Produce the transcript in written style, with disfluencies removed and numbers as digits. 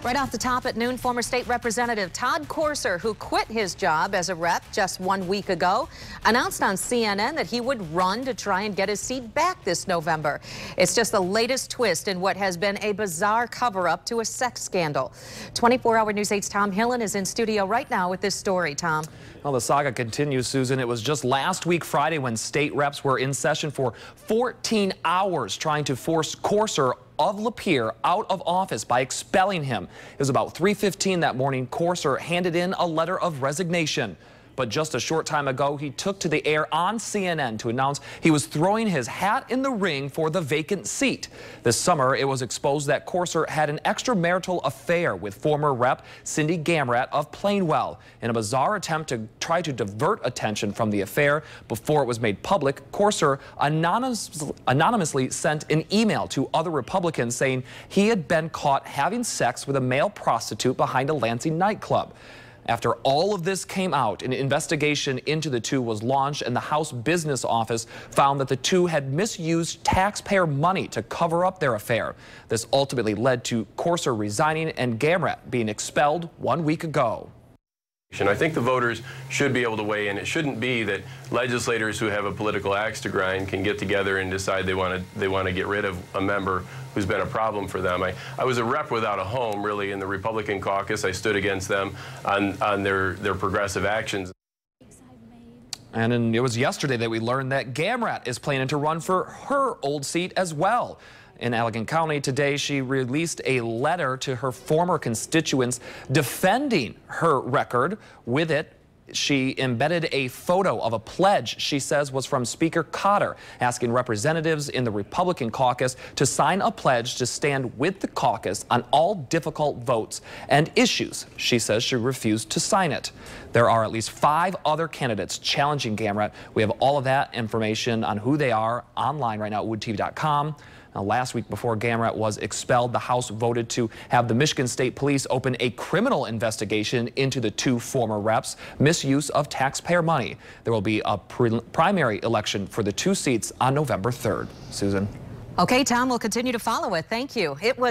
Right off the top at noon, former state representative Todd Courser, who quit his job as a rep just 1 week ago, announced on CNN that he would run to try and get his seat back this November. It's just the latest twist in what has been a bizarre cover-up to a sex scandal. 24-hour News 8's Tom Hillen is in studio right now with this story. Tom. Well, the saga continues, Susan. It was just last week Friday when state reps were in session for 14 hours trying to force Courser of Lapeer out of office by expelling him. It was about 3:15 that morning. Courser handed in a letter of resignation. But just a short time ago, he took to the air on CNN to announce he was throwing his hat in the ring for the vacant seat. This summer, it was exposed that Courser had an extramarital affair with former Rep. Cindy Gamrat of Plainwell. In a bizarre attempt to try to divert attention from the affair before it was made public, Courser anonymously sent an email to other Republicans saying he had been caught having sex with a male prostitute behind a Lansing nightclub. After all of this came out, an investigation into the two was launched, and the House Business Office found that the two had misused taxpayer money to cover up their affair. This ultimately led to Courser resigning and Gamrat being expelled 1 week ago. I think the voters should be able to weigh in. It shouldn't be that legislators who have a political axe to grind can get together and decide they want to get rid of a member who's been a problem for them. I was a rep without a home, really, in the Republican caucus. I stood against them on their progressive actions. And it was yesterday that we learned that Gamrat is planning to run for her old seat as well. In Allegan County today, she released a letter to her former constituents defending her record. With it, she embedded a photo of a pledge she says was from Speaker Cotter, asking representatives in the Republican caucus to sign a pledge to stand with the caucus on all difficult votes and issues. She says she refused to sign it. There are at least 5 other candidates challenging Gamrat. We have all of that information on who they are online right now at woodtv.com. Now, last week, before Gamrat was expelled, the House voted to have the Michigan State Police open a criminal investigation into the 2 former reps' misuse of taxpayer money. There will be a primary election for the 2 seats on November 3rd. Susan. Okay, Tom, we'll continue to follow it. Thank you. It was